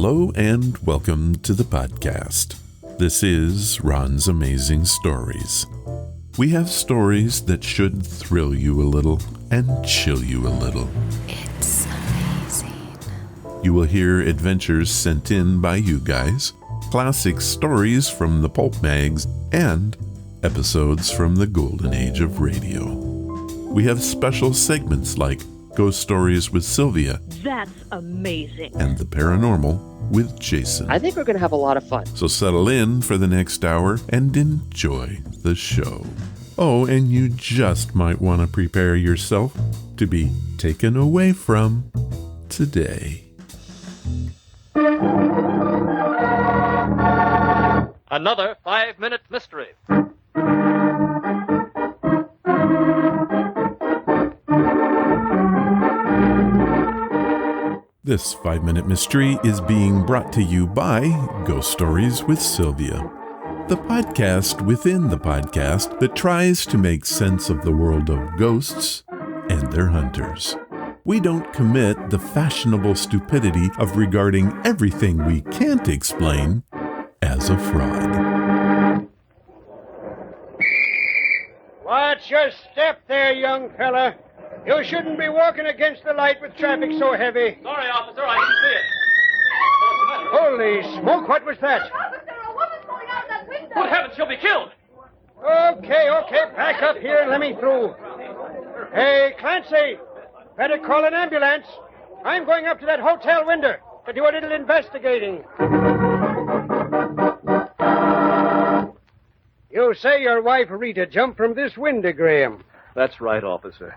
Hello and welcome to the podcast. This is Ron's Amazing Stories. We have stories that should thrill you a little and chill you a little. It's amazing. You will hear adventures sent in by you guys, classic stories from the pulp mags, and episodes from the golden age of radio. We have special segments like Ghost Stories with Sylvia. That's amazing. And the paranormal with Jason. I think we're going to have a lot of fun. So settle in for the next hour and enjoy the show. Oh, and you just might want to prepare yourself to be taken away from today. Another 5-minute mystery. This 5-minute mystery is being brought to you by Ghost Stories with Sylvia, the podcast within the podcast that tries to make sense of the world of ghosts and their hunters. We don't commit the fashionable stupidity of regarding everything we can't explain as a fraud. Watch your step there, young fella. You shouldn't be walking against the light with traffic so heavy. Sorry, officer, I didn't see it. Holy smoke, what was that? Officer, a woman's going out of that window. Good heavens, she'll be killed. Okay, back up here and let me through. Hey, Clancy, better call an ambulance. I'm going up to that hotel window to do a little investigating. You say your wife Rita jumped from this window, Graham. That's right, officer.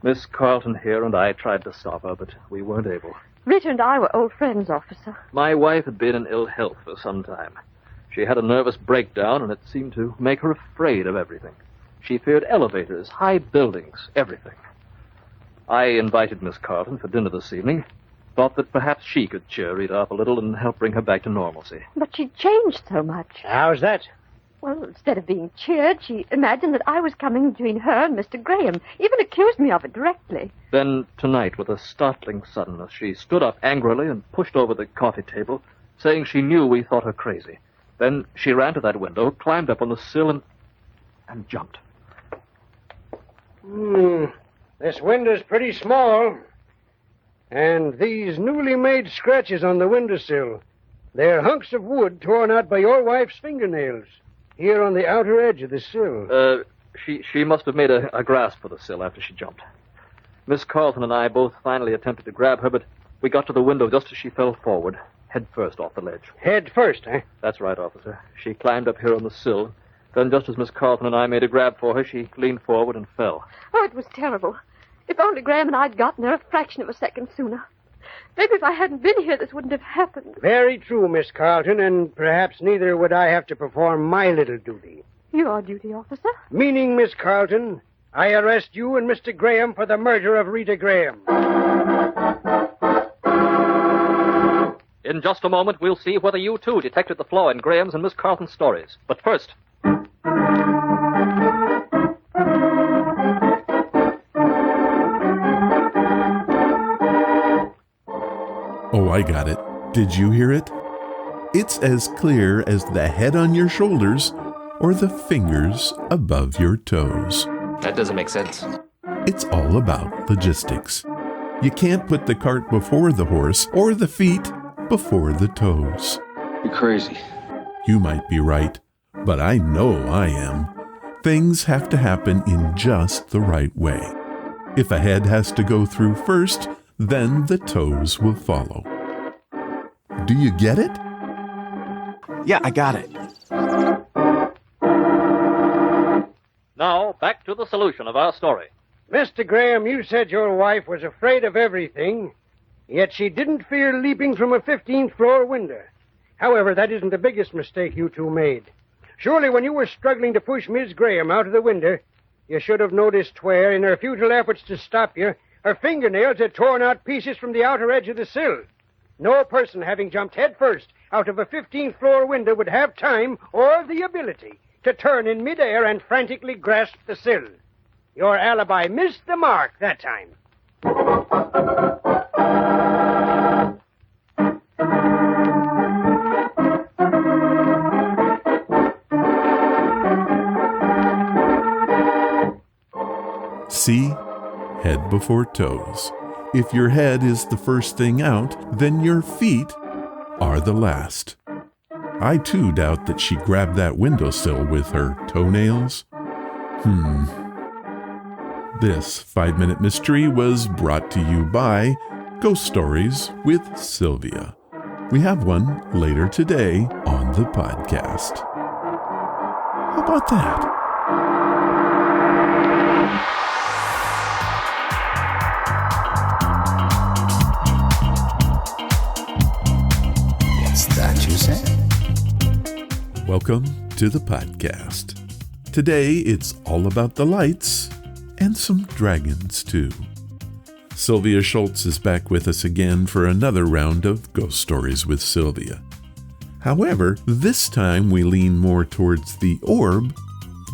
Miss Carlton here and I tried to stop her, but we weren't able. Rita and I were old friends, officer. My wife had been in ill health for some time. She had a nervous breakdown, and it seemed to make her afraid of everything. She feared elevators, high buildings, everything. I invited Miss Carlton for dinner this evening. Thought that perhaps she could cheer Rita up a little and help bring her back to normalcy. But she changed so much. How's that? Well, instead of being cheered, she imagined that I was coming between her and Mr. Graham. Even accused me of it directly. Then, tonight, with a startling suddenness, she stood up angrily and pushed over the coffee table, saying she knew we thought her crazy. Then she ran to that window, climbed up on the sill, and jumped. This window's pretty small. And these newly made scratches on the windowsill, they're hunks of wood torn out by your wife's fingernails, here on the outer edge of the sill. She must have made a grasp for the sill after she jumped. Miss Carlton and I both finally attempted to grab her, but we got to the window just as she fell forward, head first off the ledge. Head first, eh? That's right, officer. She climbed up here on the sill. Then, just as Miss Carlton and I made a grab for her, she leaned forward and fell. Oh, it was terrible. If only Graham and I'd gotten her a fraction of a second sooner. Maybe if I hadn't been here, this wouldn't have happened. Very true, Miss Carlton, and perhaps neither would I have to perform my little duty. Your duty, officer? Meaning, Miss Carlton, I arrest you and Mr. Graham for the murder of Rita Graham. In just a moment, we'll see whether you, too, detected the flaw in Graham's and Miss Carlton's stories. But first... Oh, I got it. Did you hear it? It's as clear as the head on your shoulders or the fingers above your toes. That doesn't make sense. It's all about logistics. You can't put the cart before the horse or the feet before the toes. You're crazy. You might be right, but I know I am. Things have to happen in just the right way. If a head has to go through first, then the toes will follow. Do you get it? Yeah, I got it. Now, back to the solution of our story. Mr. Graham, you said your wife was afraid of everything, yet she didn't fear leaping from a 15th floor window. However, that isn't the biggest mistake you two made. Surely when you were struggling to push Miss Graham out of the window, you should have noticed where, in her futile efforts to stop you, her fingernails had torn out pieces from the outer edge of the sill. No person having jumped headfirst out of a 15th floor window would have time or the ability to turn in midair and frantically grasp the sill. Your alibi missed the mark that time. See? Head before toes. If your head is the first thing out, then your feet are the last. I too doubt that she grabbed that windowsill with her toenails. This 5-Minute Mystery was brought to you by Ghost Stories with Sylvia. We have one later today on the podcast. How about that? Is that you say? Welcome to the podcast. Today it's all about the lights and some dragons too. Sylvia Shults is back with us again for another round of Ghost Stories with Sylvia. However, this time we lean more towards the orb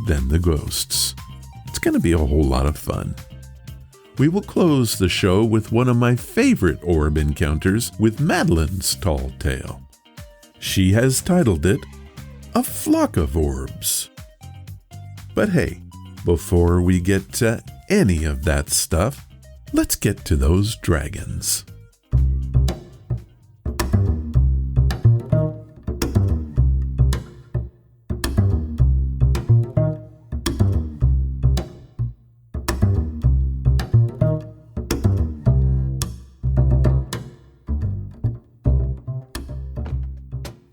than the ghosts. It's going to be a whole lot of fun. We will close the show with one of my favorite orb encounters with Madeline's tall tale. She has titled it A Flock of Orbs. But hey, before we get to any of that stuff, let's get to those dragons.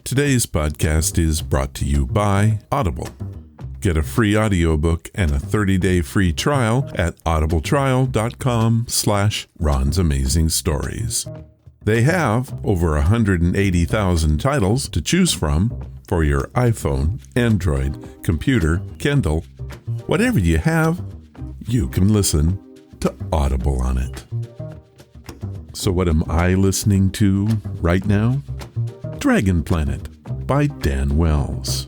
Today's podcast is brought to you by Audible. Get a free audiobook and a 30-day free trial at audibletrial.com/Ron's Amazing Stories. They have over 180,000 titles to choose from for your iPhone, Android, computer, Kindle. Whatever you have, you can listen to Audible on it. So what am I listening to right now? Dragon Planet by Dan Wells.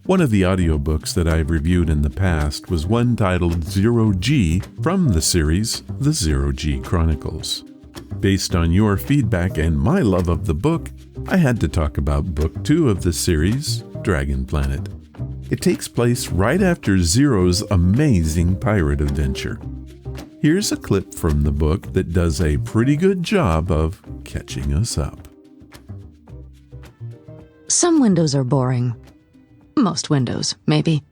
One of the audiobooks that I've reviewed in the past was one titled Zero G from the series The Zero G Chronicles. Based on your feedback and my love of the book, I had to talk about Book 2 of the series, Dragon Planet. It takes place right after Zero's amazing pirate adventure. Here's a clip from the book that does a pretty good job of catching us up. Some windows are boring. Most windows, maybe.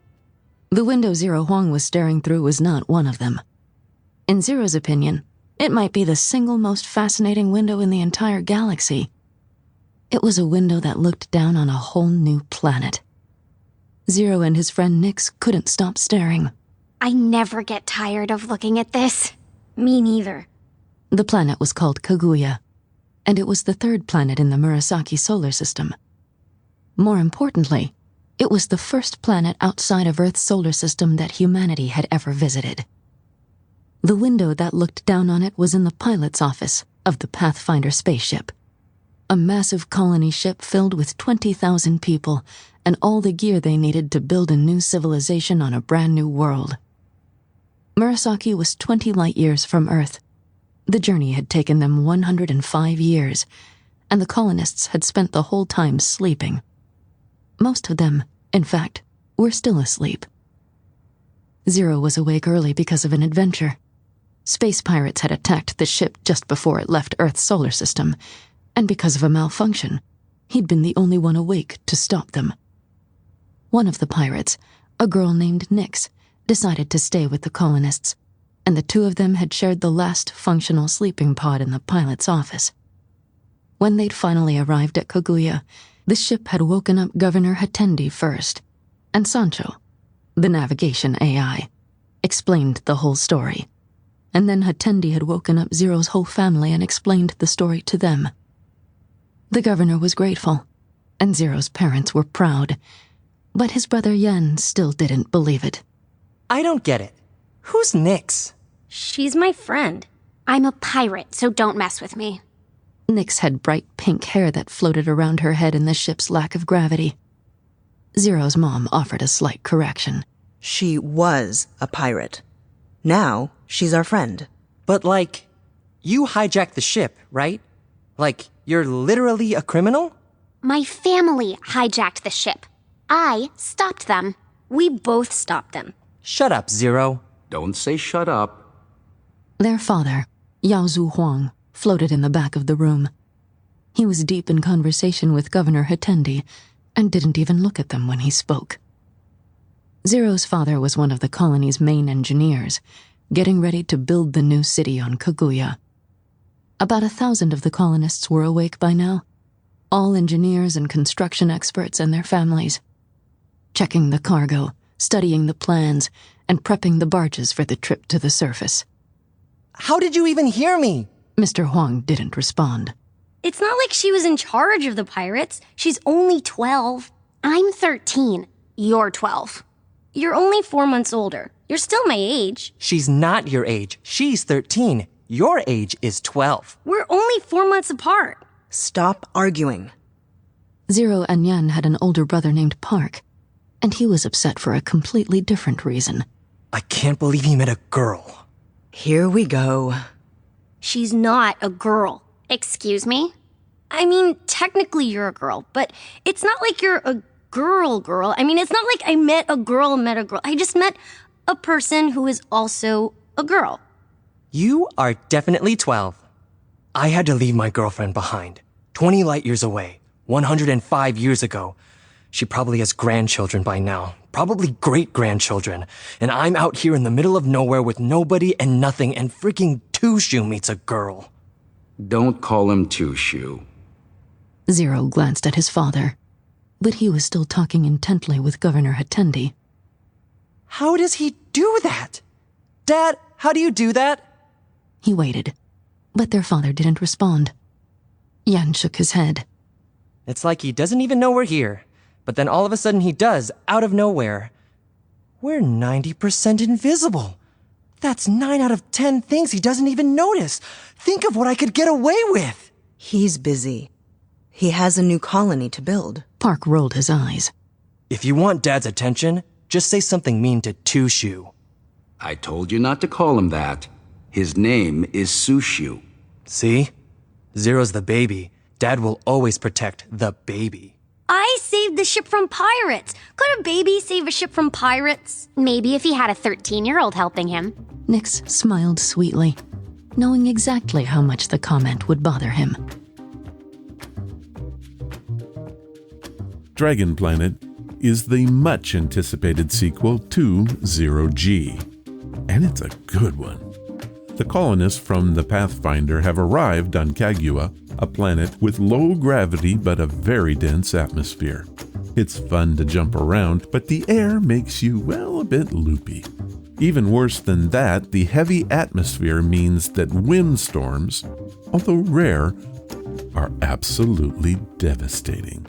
The window Zero Huang was staring through was not one of them. In Zero's opinion, it might be the single most fascinating window in the entire galaxy. It was a window that looked down on a whole new planet. Zero and his friend Nix couldn't stop staring. I never get tired of looking at this. Me neither. The planet was called Kaguya, and it was the third planet in the Murasaki solar system. More importantly, it was the first planet outside of Earth's solar system that humanity had ever visited. The window that looked down on it was in the pilot's office of the Pathfinder spaceship, a massive colony ship filled with 20,000 people and all the gear they needed to build a new civilization on a brand new world. Murasaki was 20 light years from Earth. The journey had taken them 105 years, and the colonists had spent the whole time sleeping. Most of them, in fact, were still asleep. Zero was awake early because of an adventure. Space pirates had attacked the ship just before it left Earth's solar system, and because of a malfunction, he'd been the only one awake to stop them. One of the pirates, a girl named Nix, decided to stay with the colonists, and the two of them had shared the last functional sleeping pod in the pilot's office. When they'd finally arrived at Kaguya, the ship had woken up Governor Hatendi first, and Sancho, the navigation AI, explained the whole story. And then Hatendi had woken up Zero's whole family and explained the story to them. The governor was grateful, and Zero's parents were proud, but his brother Yen still didn't believe it. I don't get it. Who's Nix? She's my friend. I'm a pirate, so don't mess with me. Nix had bright pink hair that floated around her head in the ship's lack of gravity. Zero's mom offered a slight correction. She was a pirate. Now, she's our friend. But you hijacked the ship, right? You're literally a criminal? My family hijacked the ship. I stopped them. We both stopped them. Shut up, Zero. Don't say shut up. Their father, Yao Zhu Huang, floated in the back of the room. He was deep in conversation with Governor Hatendi and didn't even look at them when he spoke. Zero's father was one of the colony's main engineers, getting ready to build the new city on Kaguya. About 1,000 of the colonists were awake by now, all engineers and construction experts and their families, checking the cargo, studying the plans, and prepping the barges for the trip to the surface. How did you even hear me? Mr. Huang didn't respond. It's not like she was in charge of the pirates. She's only 12. I'm 13. You're 12. You're only 4 months older. You're still my age. She's not your age. She's 13. Your age is 12. We're only 4 months apart. Stop arguing. Zero and Yan had an older brother named Park, and he was upset for a completely different reason. I can't believe he met a girl. Here we go. She's not a girl. Excuse me? I mean, technically you're a girl, but it's not like you're a girl. I mean, it's not like I met a girl. I just met a person who is also a girl. You are definitely 12. I had to leave my girlfriend behind. 20 light years away. 105 years ago. She probably has grandchildren by now. Probably great-grandchildren. And I'm out here in the middle of nowhere with nobody and nothing, and freaking Two-Shoe meets a girl. Don't call him Two-Shoe. Zero glanced at his father, but he was still talking intently with Governor Hatendi. How does he do that? Dad, how do you do that? He waited, but their father didn't respond. Yan shook his head. It's like he doesn't even know we're here, but then all of a sudden he does, out of nowhere. We're 90% invisible. That's 9 out of 10 things he doesn't even notice. Think of what I could get away with. He's busy. He has a new colony to build. Park rolled his eyes. If you want Dad's attention, just say something mean to Two-Shoe. I told you not to call him that. His name is Sushu. See? Zero's the baby. Dad will always protect the baby. I saved the ship from pirates. Could a baby save a ship from pirates? Maybe if he had a 13-year-old helping him. Nix smiled sweetly, knowing exactly how much the comment would bother him. Dragon Planet is the much-anticipated sequel to Zero G, and it's a good one. The colonists from the Pathfinder have arrived on Kaguya, a planet with low gravity but a very dense atmosphere. It's fun to jump around, but the air makes you, well, a bit loopy. Even worse than that, the heavy atmosphere means that wind storms, although rare, are absolutely devastating.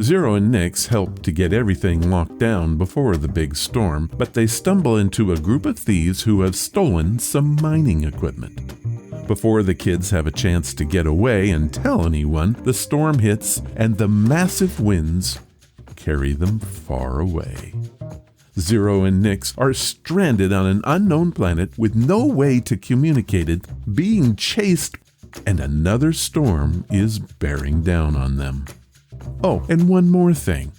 Zero and Nix help to get everything locked down before the big storm, but they stumble into a group of thieves who have stolen some mining equipment. Before the kids have a chance to get away and tell anyone, the storm hits and the massive winds carry them far away. Zero and Nix are stranded on an unknown planet with no way to communicate it, being chased, and another storm is bearing down on them. Oh, and one more thing.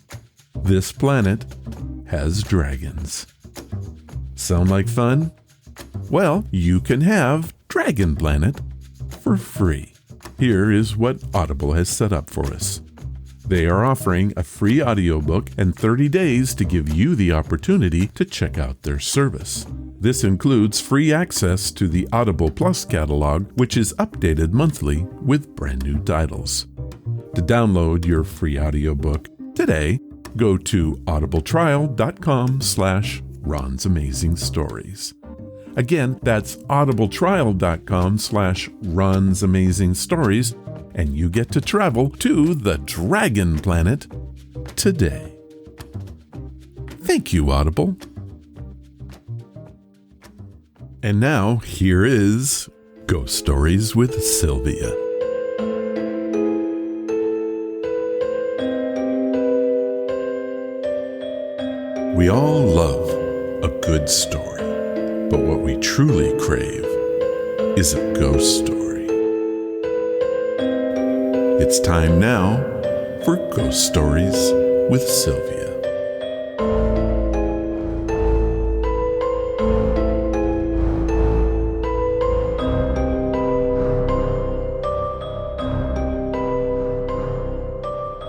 This planet has dragons. Sound like fun? Well, you can have Dragon Planet for free. Here is what Audible has set up for us. They are offering a free audiobook and 30 days to give you the opportunity to check out their service. This includes free access to the Audible Plus catalog, which is updated monthly with brand new titles. To download your free audiobook today, go to audibletrial.com/Ron's Amazing Stories. Again, that's audibletrial.com/Ron's Amazing Stories, and you get to travel to the Dragon Planet today. Thank you, Audible. And now, here is Ghost Stories with Sylvia. We all love a good story, but what we truly crave is a ghost story. It's time now for Ghost Stories with Sylvia.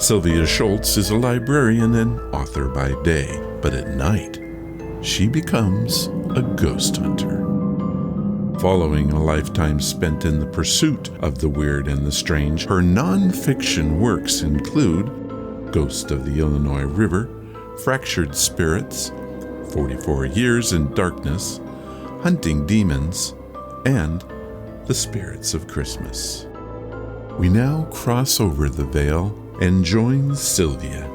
Sylvia Shults is a librarian and author by day, but at night, she becomes a ghost hunter. Following a lifetime spent in the pursuit of the weird and the strange, her non-fiction works include Ghost of the Illinois River, Fractured Spirits, 44 Years in Darkness, Hunting Demons, and The Spirits of Christmas. We now cross over the veil and join Sylvia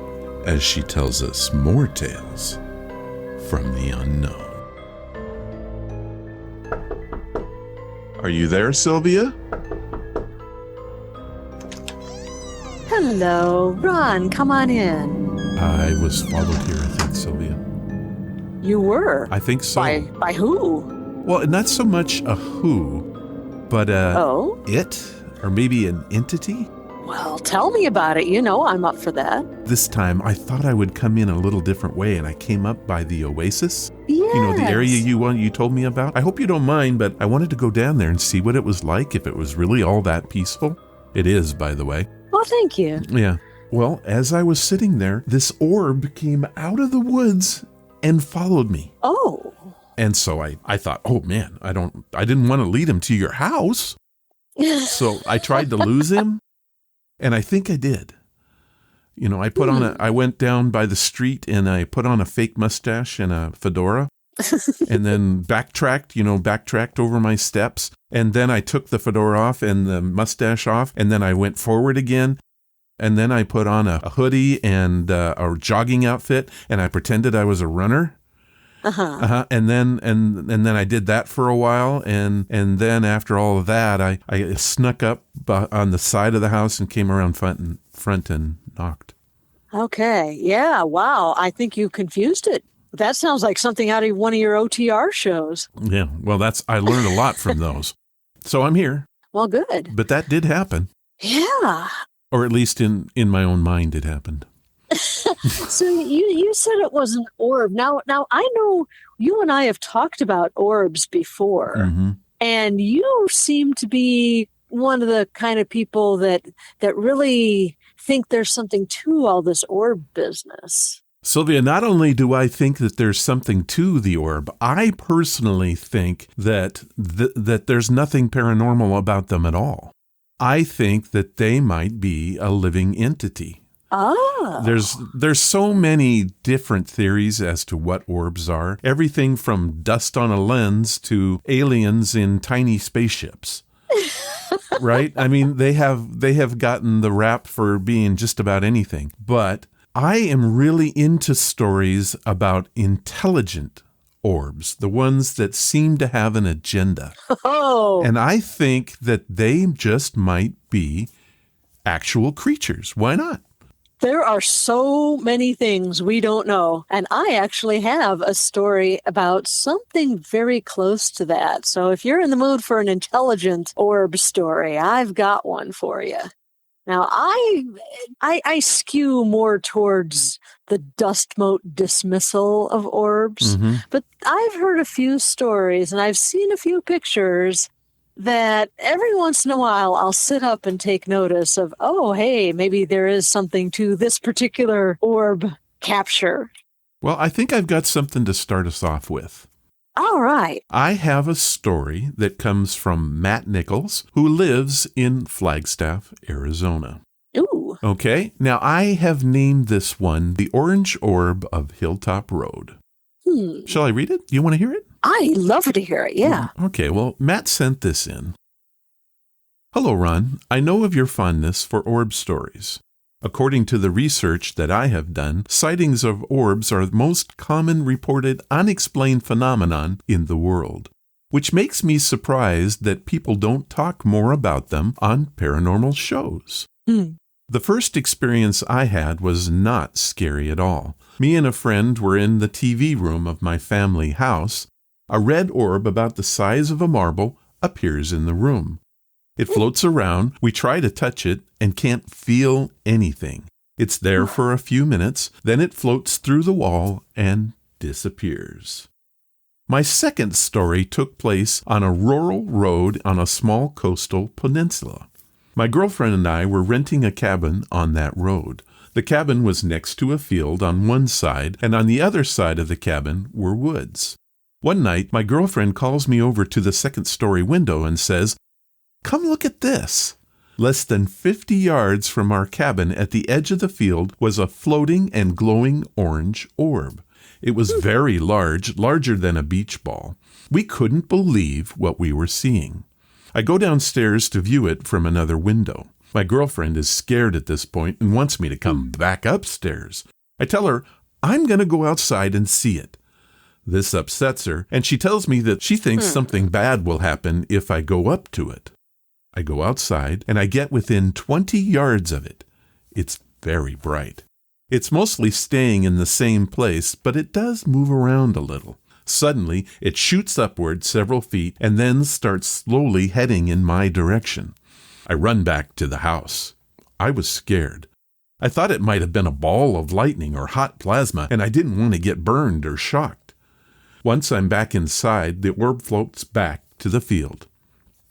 as she tells us more tales from the unknown. Are you there, Sylvia? Hello. Ron, come on in. I was followed here, I think, Sylvia. You were? I think so. By who? Well, not so much a who, but it, or maybe an entity. Well, tell me about it. You know I'm up for that. This time, I thought I would come in a little different way, and I came up by the Oasis. Yes. You know, the area you told me about. I hope you don't mind, but I wanted to go down there and see what it was like, if it was really all that peaceful. It is, by the way. Oh, thank you. Yeah. Well, as I was sitting there, this orb came out of the woods and followed me. Oh. And so I thought, oh man, I didn't want to lead him to your house. So I tried to lose him, and I think I did. You know, I went down by the street and I put on a fake mustache and a fedora and then backtracked over my steps. And then I took the fedora off and the mustache off, and then I went forward again. And then I put on a hoodie and a jogging outfit, and I pretended I was a runner. And then I did that for a while, and then after all of that, I snuck up on the side of the house and came around front and knocked. Okay. Yeah. Wow. I think you confused it. That sounds like something out of one of your OTR shows. Yeah. Well, I learned a lot from those. So I'm here. Well, good. But that did happen. Yeah. Or at least in my own mind, it happened. So you said it was an orb. Now I know you and I have talked about orbs before, and you seem to be one of the kind of people that really think there's something to all this orb business. Sylvia, not only do I think that there's something to the orb, I personally think that there's nothing paranormal about them at all. I think that they might be a living entity. Oh. There's so many different theories as to what orbs are. Everything from dust on a lens to aliens in tiny spaceships. Right? I mean, they have gotten the rap for being just about anything. But I am really into stories about intelligent orbs, the ones that seem to have an agenda. Oh. And I think that they just might be actual creatures. Why not? There are so many things we don't know. And I actually have a story about something very close to that. So if you're in the mood for an intelligent orb story, I've got one for you. Now, I skew more towards the dust mote dismissal of orbs, but I've heard a few stories and I've seen a few pictures that every once in a while I'll sit up and take notice of, oh, hey, maybe there is something to this particular orb capture. Well, I think I've got something to start us off with. All right. I have a story that comes from Matt Nichols, who lives in Flagstaff, Arizona. Ooh. Okay. Now, I have named this one The Orange Orb of Hilltop Road. Shall I read it? You want to hear it? I'd love to hear it, yeah. Okay, well, Matt sent this in. Hello, Ron. I know of your fondness for orb stories. According to the research that I have done, sightings of orbs are the most common reported unexplained phenomenon in the world, which makes me surprised that people don't talk more about them on paranormal shows. The first experience I had was not scary at all. Me and a friend were in the TV room of my family house. A red orb about the size of a marble appears in the room. It floats around. We try to touch it and can't feel anything. It's there for a few minutes, then it floats through the wall and disappears. My second story took place on a rural road on a small coastal peninsula. My girlfriend and I were renting a cabin on that road. The cabin was next to a field on one side, and on the other side of the cabin were woods. One night, my girlfriend calls me over to the second-story window and says, "Come look at this." Less than 50 yards from our cabin at the edge of the field was a floating and glowing orange orb. It was very large, larger than a beach ball. We couldn't believe what we were seeing. I go downstairs to view it from another window. My girlfriend is scared at this point and wants me to come back upstairs. I tell her I'm going to go outside and see it. This upsets her, and she tells me that she thinks something bad will happen if I go up to it. I go outside, and I get within 20 yards of it. It's very bright. It's mostly staying in the same place, but it does move around a little. Suddenly, it shoots upward several feet and then starts slowly heading in my direction. I run back to the house. I was scared. I thought it might have been a ball of lightning or hot plasma, and I didn't want to get burned or shocked. Once I'm back inside, the orb floats back to the field.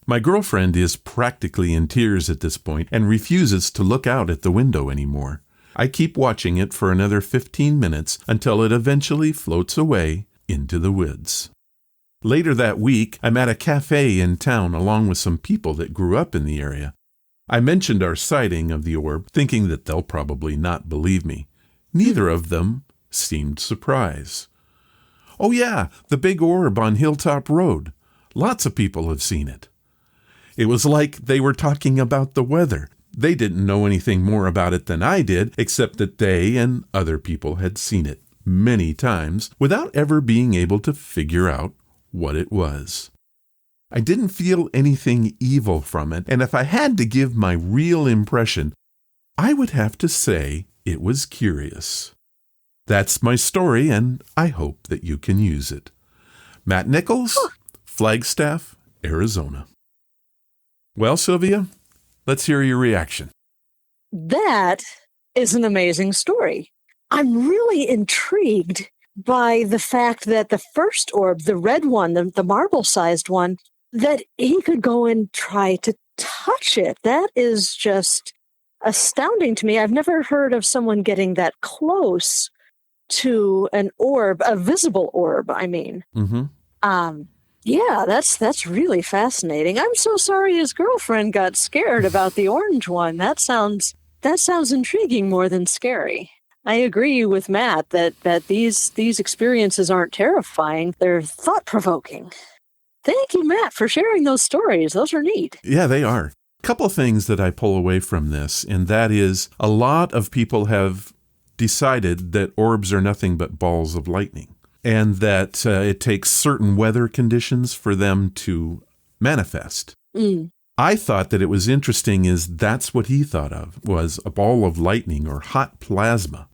My girlfriend is practically in tears at this point and refuses to look out at the window anymore. I keep watching it for another 15 minutes until it eventually floats away into the woods. Later that week, I'm at a cafe in town along with some people that grew up in the area. I mentioned our sighting of the orb, thinking that they'll probably not believe me. Neither of them seemed surprised. "Oh yeah, the big orb on Hilltop Road. Lots of people have seen it." It was like they were talking about the weather. They didn't know anything more about it than I did, except that they and other people had seen it many times without ever being able to figure out what it was. I didn't feel anything evil from it, and if I had to give my real impression, I would have to say it was curious. That's my story, and I hope that you can use it. Matt Nichols, Flagstaff, Arizona. Well, Sylvia, let's hear your reaction. That is an amazing story. I'm really intrigued by the fact that the first orb, the red one, the marble-sized one, that he could go and try to touch it. That is just astounding to me. I've never heard of someone getting that close to an orb, a visible orb, I mean. Yeah, that's really fascinating. I'm so sorry his girlfriend got scared about the orange one. That sounds intriguing more than scary. I agree with Matt that these experiences aren't terrifying. They're thought-provoking. Thank you, Matt, for sharing those stories. Those are neat. Yeah, they are. A couple of things that I pull away from this, and that is a lot of people have decided that orbs are nothing but balls of lightning, and that it takes certain weather conditions for them to manifest. I thought that it was interesting is that's what he thought of, was a ball of lightning or hot plasma.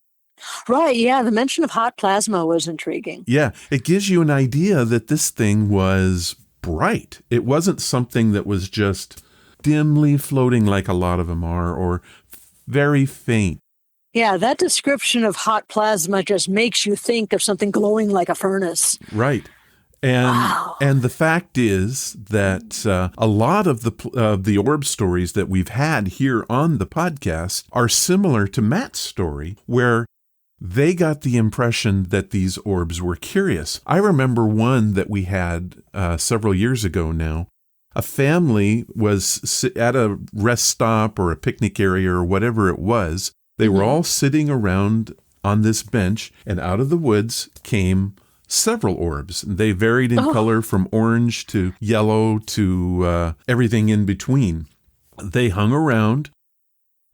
Right, yeah, the mention of hot plasma was intriguing. Yeah, it gives you an idea that this thing was bright. It wasn't something that was just dimly floating like a lot of them are, or very faint. Yeah, that description of hot plasma just makes you think of something glowing like a furnace. Right. And the fact is that a lot of the orb stories that we've had here on the podcast are similar to Matt's story, where they got the impression that these orbs were curious. I remember one that we had several years ago now. A family was at a rest stop or a picnic area or whatever it was. They were all sitting around on this bench, and out of the woods came several orbs. They varied in color from orange to yellow to everything in between. They hung around,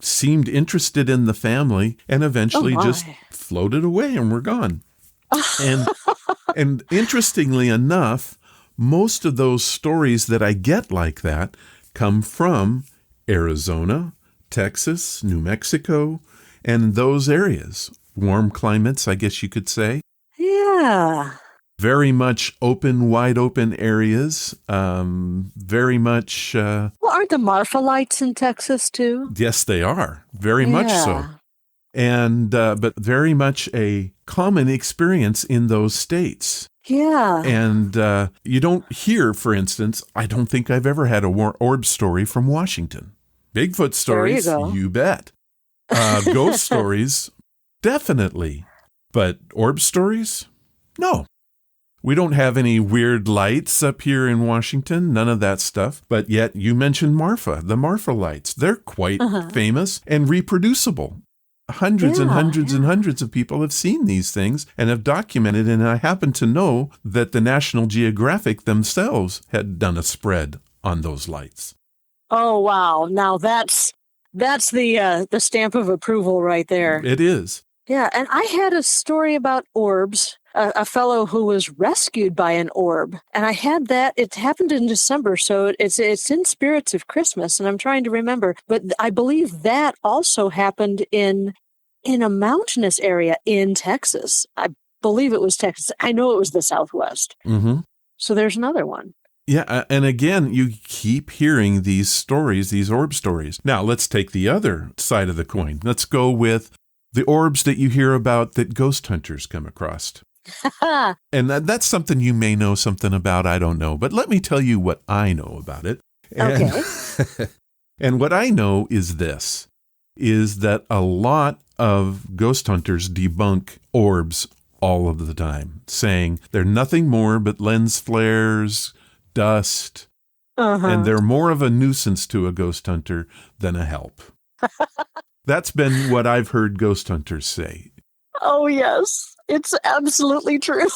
seemed interested in the family, and eventually just floated away and were gone. And interestingly enough, most of those stories that I get like that come from Arizona, Texas, New Mexico, and those areas. Warm climates, I guess you could say. Yeah. Very much open, wide open areas. Very much... Well, aren't the Marfa Lights in Texas, too? Yes, they are. Very much so. And but very much a common experience in those states. Yeah. And you don't hear, for instance, I don't think I've ever had a orb story from Washington. Bigfoot stories, you bet. Ghost stories, definitely. But orb stories? No. We don't have any weird lights up here in Washington, none of that stuff. But yet you mentioned Marfa, the Marfa Lights. They're quite famous and reproducible. Hundreds and hundreds and hundreds of people have seen these things and have documented. And I happen to know that the National Geographic themselves had done a spread on those lights. Oh, wow. Now that's the stamp of approval right there. It is. Yeah, and I had a story about orbs, a fellow who was rescued by an orb. And I had that. It happened in December, so it's in spirits of Christmas, and I'm trying to remember. But I believe that also happened in a mountainous area in Texas. I believe it was Texas. I know it was the Southwest. Mm-hmm. So there's another one. Yeah, and again, you keep hearing these stories, these orb stories. Now, let's take the other side of the coin. Let's go with the orbs that you hear about that ghost hunters come across. And that's something you may know something about, I don't know. But let me tell you what I know about it. Okay. And what I know is this, is that a lot of ghost hunters debunk orbs all of the time, saying they're nothing more but lens flares, dust, and they're more of a nuisance to a ghost hunter than a help. That's been what I've heard ghost hunters say. Oh, yes. It's absolutely true.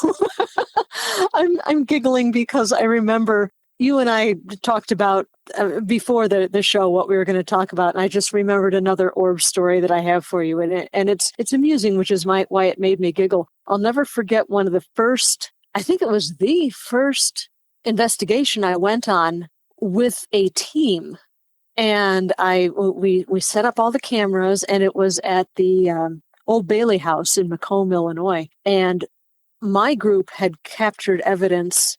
I'm giggling because I remember you and I talked about before the show what we were going to talk about, and I just remembered another orb story that I have for you, and it's amusing, which is why it made me giggle. I'll never forget one of the first, I think it was the first investigation I went on with a team. And we set up all the cameras, and it was at the Old Bailey House in Macomb, Illinois. And my group had captured evidence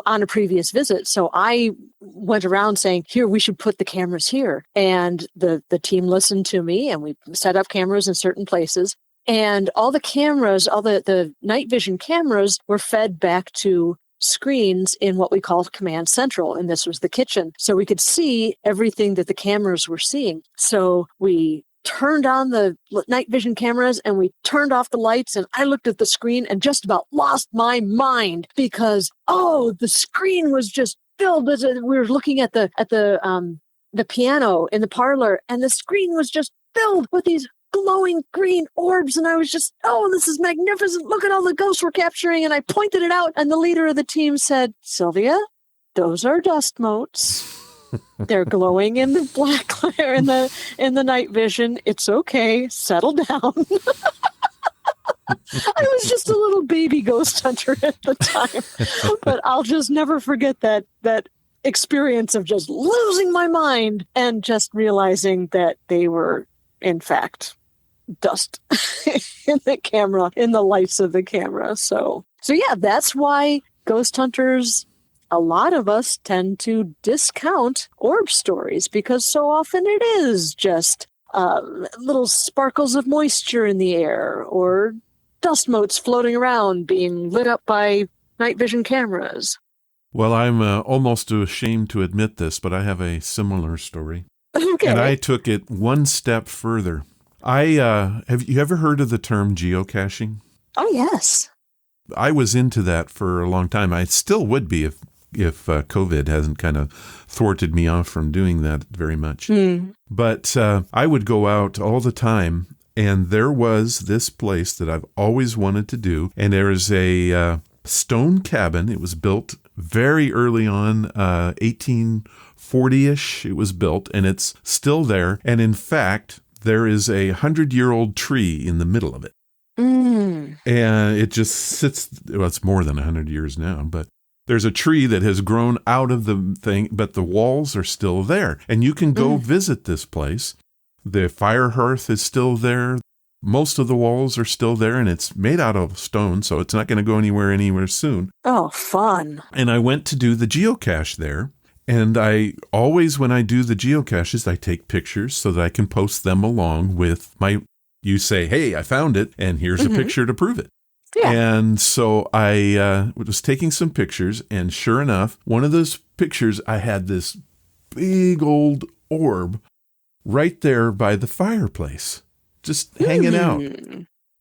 on a previous visit. So I went around saying, here, we should put the cameras here. And the team listened to me, and we set up cameras in certain places. And all the cameras, all the night vision cameras were fed back to screens in what we called Command Central, and this was the kitchen. So we could see everything that the cameras were seeing. So we turned on the night vision cameras and we turned off the lights, and I looked at the screen and just about lost my mind because, the screen was just filled. We were looking at the piano in the parlor, and the screen was just filled with these glowing green orbs, and I was just, this is magnificent. Look at all the ghosts we're capturing. And I pointed it out, and the leader of the team said, Sylvia, those are dust motes. They're glowing in the black glare in the night vision. It's okay. Settle down. I was just a little baby ghost hunter at the time, but I'll just never forget that experience of just losing my mind and just realizing that they were, in fact, dust in the camera, in the lights of the camera. So yeah, that's why ghost hunters, a lot of us tend to discount orb stories, because so often it is just little sparkles of moisture in the air or dust motes floating around being lit up by night vision cameras. Well, I'm almost ashamed to admit this, but I have a similar story. Okay. And I took it one step further. Have you ever heard of the term geocaching? Oh, yes. I was into that for a long time. I still would be if COVID hasn't kind of thwarted me off from doing that very much. But I would go out all the time, and there was this place that I've always wanted to do, and there is a stone cabin. It was built very early on, 1840-ish. It was built, and it's still there. And in fact, there is a 100-year-old tree in the middle of it. And it just sits, it's more than 100 years now, but there's a tree that has grown out of the thing, but the walls are still there. And you can go visit this place. The fire hearth is still there. Most of the walls are still there, and it's made out of stone, so it's not going to go anywhere soon. Oh, fun. And I went to do the geocache there. And I always, when I do the geocaches, I take pictures so that I can post them along with you say, hey, I found it, and here's a picture to prove it. Yeah. And so I was taking some pictures, and sure enough, one of those pictures, I had this big old orb right there by the fireplace. just hanging out.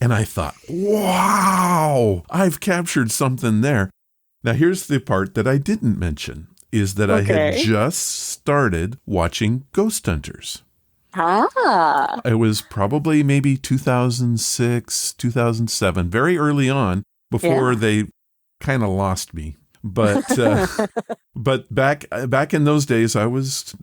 And I thought, wow, I've captured something there. Now, here's the part that I didn't mention, is that I had just started watching Ghost Hunters. Ah. It was probably maybe 2006, 2007, very early on, before they kind of lost me. But but back in those days, I was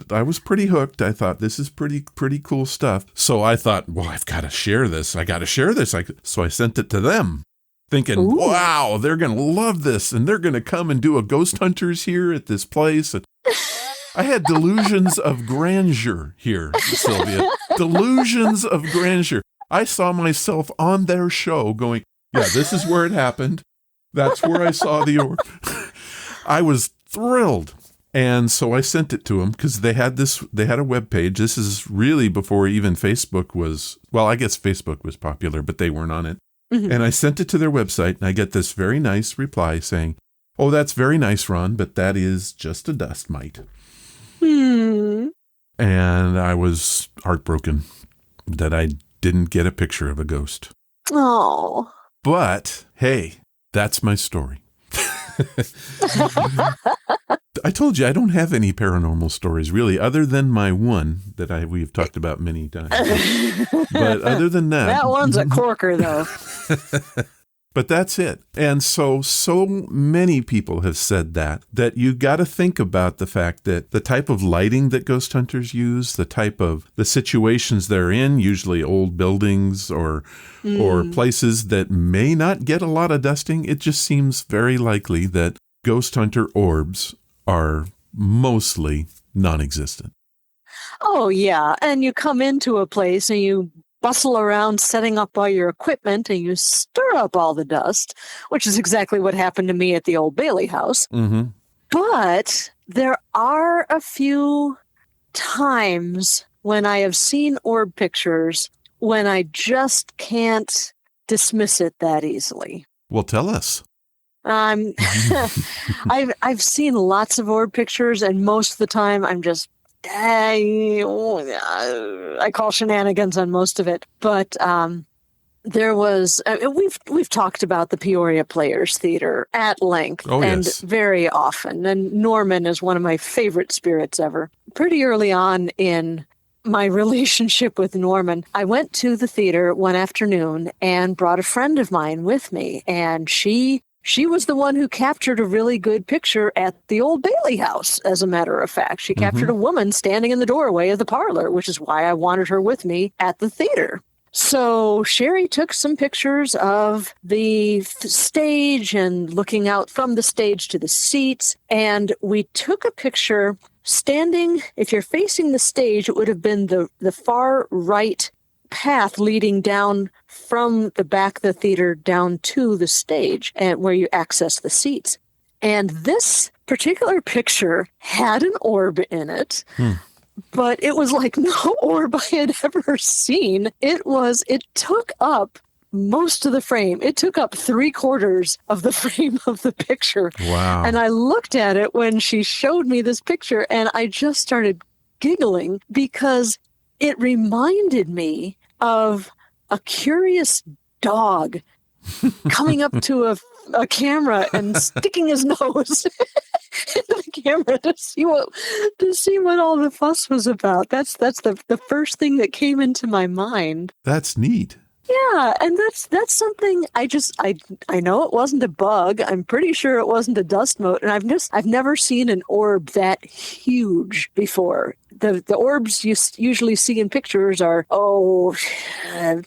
pretty hooked. I thought this is pretty cool stuff. So I thought, well, I've got to share this. I got to share this. So I sent it to them, thinking, wow, they're going to love this, and they're going to come and do a Ghost Hunters here at this place. I had delusions of grandeur here, Sylvia. Delusions of grandeur. I saw myself on their show going, yeah, this is where it happened. That's where I saw the orb. I was thrilled. And so I sent it to them because they had a web page. This is really before even Facebook was, well, I guess Facebook was popular, but they weren't on it. Mm-hmm. And I sent it to their website, and I get this very nice reply saying, oh, that's very nice, Ron, but that is just a dust mite. And I was heartbroken that I didn't get a picture of a ghost. Oh. But, hey, that's my story. I told you I don't have any paranormal stories, really, other than my one that we've talked about many times. But other than that... That one's a corker, though. But that's it. And so many people have said that you got to think about the fact that the type of lighting that ghost hunters use, the situations they're in, usually old buildings or places that may not get a lot of dusting, it just seems very likely that ghost hunter orbs are mostly non-existent. Oh, yeah. And you come into a place and you bustle around setting up all your equipment and you stir up all the dust, which is exactly what happened to me at the Old Bailey house. Mm-hmm. But there are a few times when I have seen orb pictures when I just can't dismiss it that easily. Well, tell us. I've seen lots of orb pictures, and most of the time I'm just I call shenanigans on most of it, but there was we've talked about the Peoria Players Theater at length and very often, and Norman is one of my favorite spirits ever. Pretty early on in my relationship with Norman, I went to the theater one afternoon and brought a friend of mine with me, and she was the one who captured a really good picture at the Old Bailey house, as a matter of fact. She captured a woman standing in the doorway of the parlor, which is why I wanted her with me at the theater. So Sherry took some pictures of the stage and looking out from the stage to the seats, and we took a picture standing. If you're facing the stage, it would have been the far right path leading down from the back of the theater down to the stage and where you access the seats. And this particular picture had an orb in it, but it was like no orb I had ever seen. It took up most of the frame. It took up 3/4 of the frame of the picture. Wow. And I looked at it when she showed me this picture, and I just started giggling because it reminded me of a curious dog coming up to a camera and sticking his nose into the camera to see what all the fuss was about. That's the first thing that came into my mind. That's neat. Yeah, and that's something I know it wasn't a bug. I'm pretty sure it wasn't a dust mote, and I've never seen an orb that huge before. The orbs you usually see in pictures are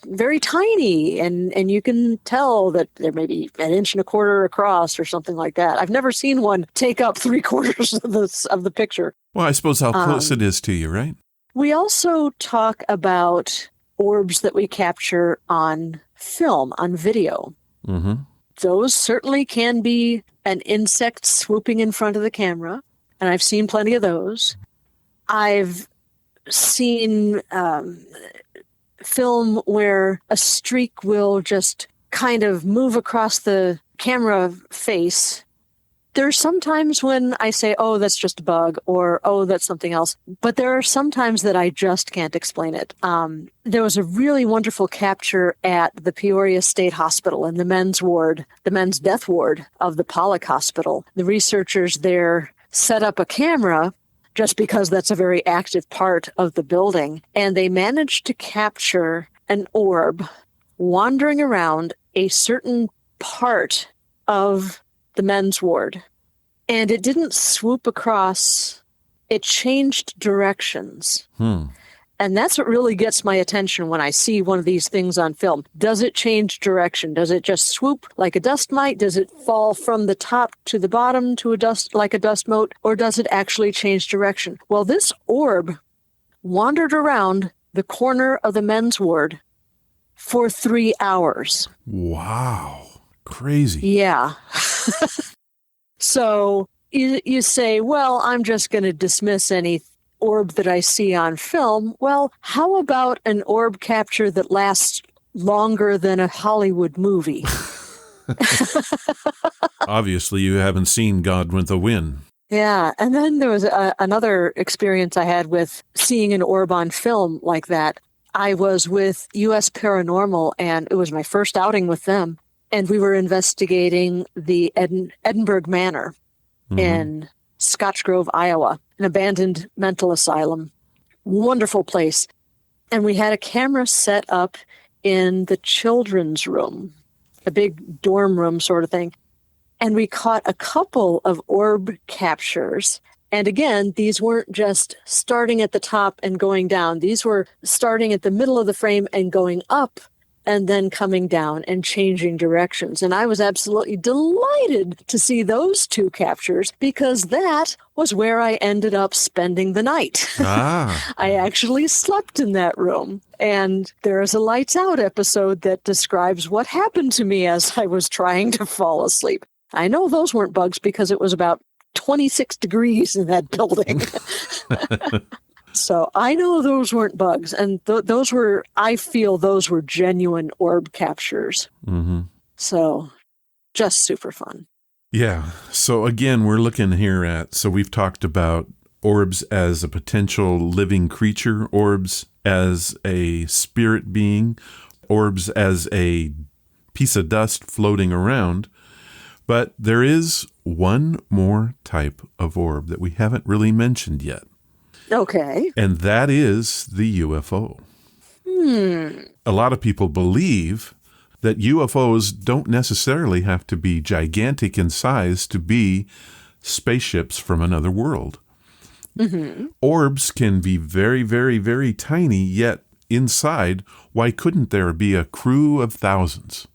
very tiny, and you can tell that they're maybe 1.25 inches across or something like that. I've never seen one take up 3/4 of the picture. Well, I suppose how close it is to you, right? We also talk about orbs that we capture on film, on video. Mm-hmm. Those certainly can be an insect swooping in front of the camera, and I've seen plenty of those. I've seen film where a streak will just kind of move across the camera face There's sometimes when I say, oh, that's just a bug, or oh, that's something else. But there are some times that I just can't explain it. There was a really wonderful capture at the Peoria State Hospital in the men's ward, the men's death ward of the Pollock Hospital. The researchers there set up a camera just because that's a very active part of the building. And they managed to capture an orb wandering around a certain part of the men's ward. And it didn't swoop across, it changed directions. And that's what really gets my attention when I see one of these things on film. Does it change direction? Does it just swoop like a dust mite? Does it fall from the top to the bottom to like a dust mote? Or does it actually change direction? Well, this orb wandered around the corner of the men's ward for 3 hours. Wow. Crazy. Yeah. So you say, well, I'm just going to dismiss any orb that I see on film. Well, how about an orb capture that lasts longer than a Hollywood movie? Obviously, you haven't seen Gone with the Wind. Yeah. And then there was another experience I had with seeing an orb on film like that. I was with U.S. Paranormal, and it was my first outing with them. And we were investigating the Edinburgh Manor in Scotch Grove, Iowa, an abandoned mental asylum. Wonderful place. And we had a camera set up in the children's room, a big dorm room sort of thing. And we caught a couple of orb captures. And again, these weren't just starting at the top and going down. These were starting at the middle of the frame and going up, and then coming down and changing directions. And I was absolutely delighted to see those two captures because that was where I ended up spending the night. I actually slept in that room. And there is a Lights Out episode that describes what happened to me as I was trying to fall asleep. I know those weren't bugs because it was about 26 degrees in that building. So I know those weren't bugs, and I feel those were genuine orb captures. So just super fun. Yeah. So again, we're looking here so we've talked about orbs as a potential living creature, orbs as a spirit being, orbs as a piece of dust floating around. But there is one more type of orb that we haven't really mentioned yet. Okay. And that is the UFO. A lot of people believe that UFOs don't necessarily have to be gigantic in size to be spaceships from another world. Orbs can be very, very, very tiny, yet inside, why couldn't there be a crew of thousands?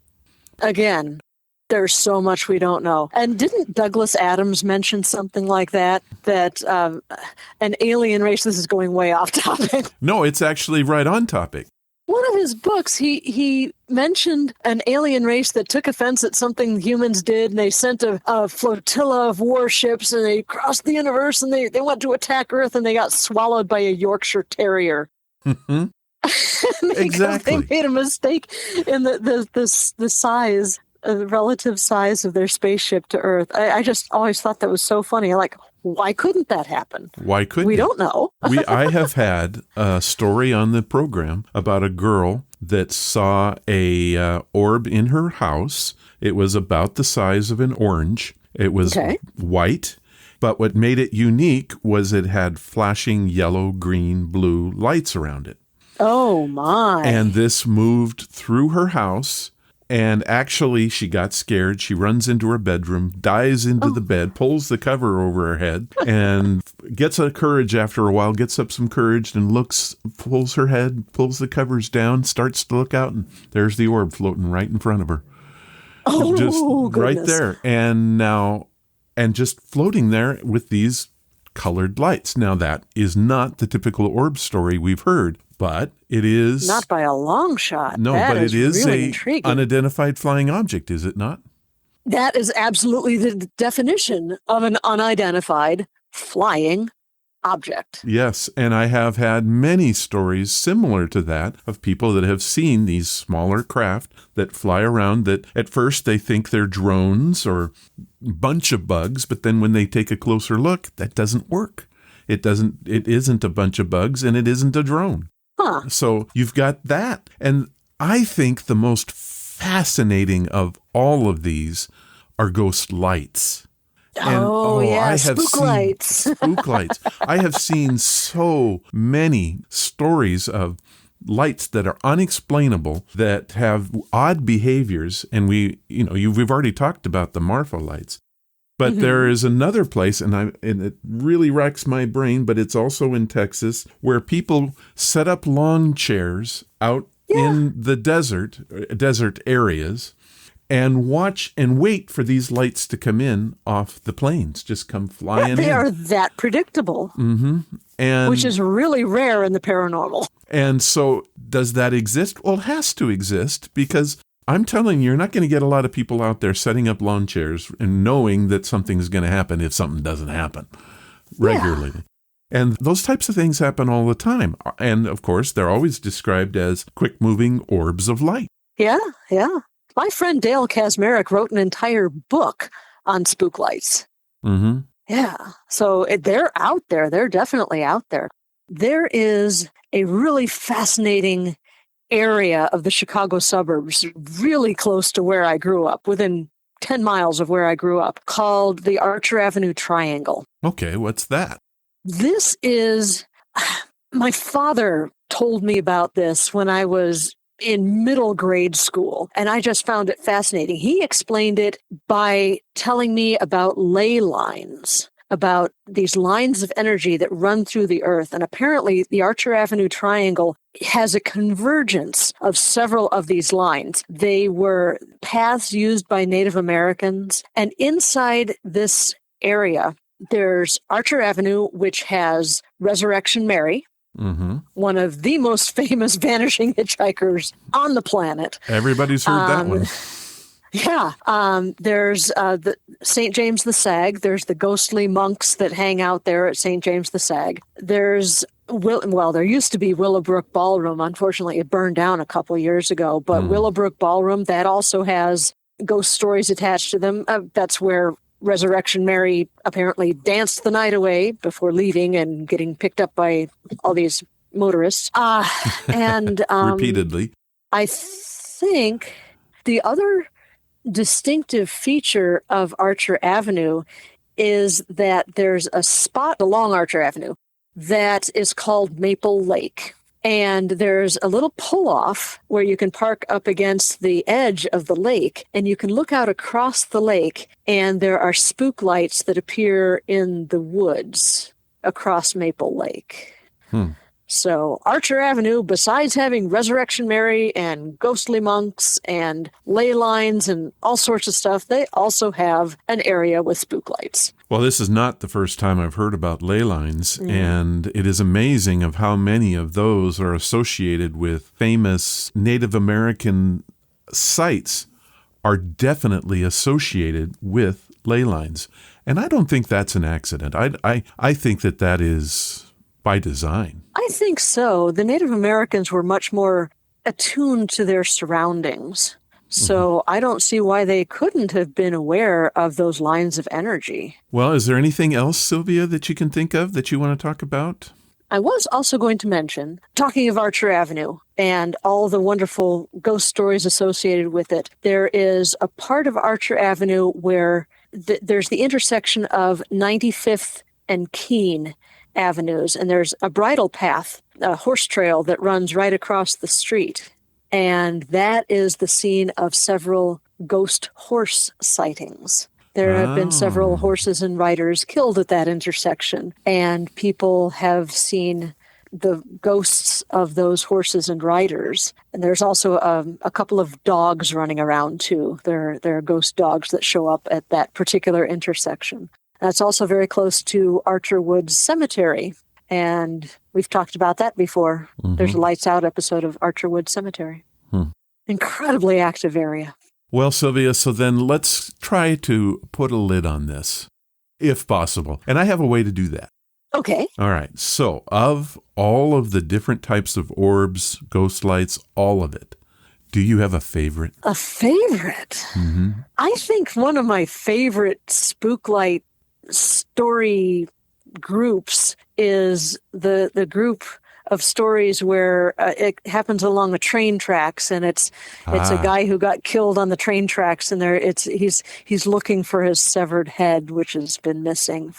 Again, there's so much we don't know. And didn't Douglas Adams mention something like that? That an alien race, this is going way off topic. No, it's actually right on topic. One of his books, he mentioned an alien race that took offense at something humans did, and they sent a flotilla of warships, and they crossed the universe, and they went to attack Earth, and they got swallowed by a Yorkshire Terrier. Exactly. They made a mistake in the size, the relative size of their spaceship to Earth. I just always thought that was so funny. Like, why couldn't that happen? Why couldn't we? Don't know. I have had a story on the program about a girl that saw a orb in her house. It was about the size of an orange. It was white, but what made it unique was it had flashing yellow, green, blue lights around it. Oh, my. And this moved through her house. And actually, she got scared. She runs into her bedroom, dives into the bed, pulls the cover over her head, and gets up courage after a while, gets up some courage and pulls her head, pulls the covers down, starts to look out, and there's the orb floating right in front of her. Oh, just goodness. Right there. And just floating there with these colored lights. Now, that is not the typical orb story we've heard. But it is... Not by a long shot. No, that but it is really a intriguing. Unidentified flying object, is it not? That is absolutely the definition of an unidentified flying object. Yes, and I have had many stories similar to that of people that have seen these smaller craft that fly around that at first they think they're drones or bunch of bugs, but then when they take a closer look, that doesn't work. It isn't a bunch of bugs and it isn't a drone. Huh. So you've got that. And I think the most fascinating of all of these are ghost lights. And, yeah, spook lights. Spook lights. I have seen so many stories of lights that are unexplainable, that have odd behaviors. And we've already talked about the Marfa Lights. But there is another place, and it really racks my brain, but it's also in Texas, where people set up lawn chairs out in the desert areas, and watch and wait for these lights to come in off the planes, just come flying in. They are that predictable, which is really rare in the paranormal. And so does that exist? Well, it has to exist, because I'm telling you, you're not going to get a lot of people out there setting up lawn chairs and knowing that something's going to happen if something doesn't happen regularly. Yeah. And those types of things happen all the time. And, of course, they're always described as quick-moving orbs of light. Yeah. My friend Dale Kazmarek wrote an entire book on spook lights. Mm-hmm. Yeah. So they're out there. They're definitely out there. There is a really fascinating area of the Chicago suburbs, really close to where I grew up, within 10 miles of where I grew up, called the Archer Avenue Triangle. Okay, what's that? This is, my father told me about this when I was in middle grade school, and I just found it fascinating. He explained it by telling me about ley lines, about these lines of energy that run through the earth. And apparently the Archer Avenue Triangle has a convergence of several of these lines. They were paths used by Native Americans. And inside this area, there's Archer Avenue, which has Resurrection Mary, one of the most famous vanishing hitchhikers on the planet. Everybody's heard that one. Yeah. There's the St. James the Sag. There's the ghostly monks that hang out there at St. James the Sag. There's, there used to be Willowbrook Ballroom. Unfortunately, it burned down a couple years ago. But Willowbrook Ballroom, that also has ghost stories attached to them. That's where Resurrection Mary apparently danced the night away before leaving and getting picked up by all these motorists. And repeatedly. I think the other distinctive feature of Archer Avenue is that there's a spot along Archer Avenue that is called Maple Lake. And there's a little pull-off where you can park up against the edge of the lake, and you can look out across the lake, and there are spook lights that appear in the woods across Maple Lake. So Archer Avenue, besides having Resurrection Mary and ghostly monks and ley lines and all sorts of stuff, they also have an area with spook lights. Well, this is not the first time I've heard about ley lines, and it is amazing of how many of those are associated with famous Native American sites are definitely associated with ley lines. And I don't think that's an accident. I think that is by design. I think so. The Native Americans were much more attuned to their surroundings. So I don't see why they couldn't have been aware of those lines of energy. Well, is there anything else, Sylvia, that you can think of that you want to talk about? I was also going to mention, talking of Archer Avenue and all the wonderful ghost stories associated with it, there is a part of Archer Avenue where there's the intersection of 95th and Keene Avenues, and there's a bridle path, a horse trail that runs right across the street. And that is the scene of several ghost horse sightings. There have been several horses and riders killed at that intersection, and people have seen the ghosts of those horses and riders. And there's also a couple of dogs running around, too. There are ghost dogs that show up at that particular intersection. That's also very close to Archer Woods Cemetery, and we've talked about that before. There's a Lights Out episode of Archer Woods Cemetery. Incredibly active area. Well, Sylvia, so then let's try to put a lid on this, if possible. And I have a way to do that. Okay. All right. So, of all of the different types of orbs, ghost lights, all of it, do you have a favorite? A favorite? Mm-hmm. I think one of my favorite spook light story groups is the group of stories where it happens along the train tracks, and it's a guy who got killed on the train tracks, and he's looking for his severed head, which has been missing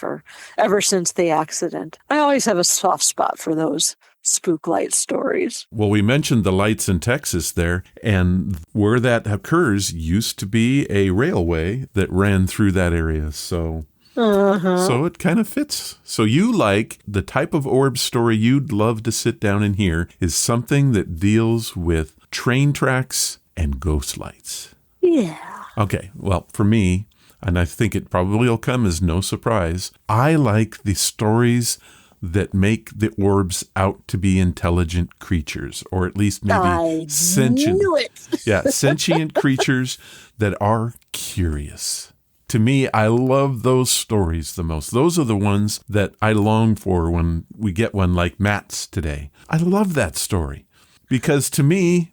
ever since the accident. I always have a soft spot for those spook light stories. Well, we mentioned the lights in Texas there, and where that occurs used to be a railway that ran through that area, so it kind of fits. So you like the type of orb story you'd love to sit down and hear is something that deals with train tracks and ghost lights. Yeah. Okay, well, for me, and I think it probably will come as no surprise, I like the stories that make the orbs out to be intelligent creatures, or at least maybe sentient. Knew it. Yeah, sentient creatures that are curious. To me, I love those stories the most. Those are the ones that I long for when we get one like Matt's today. I love that story because to me,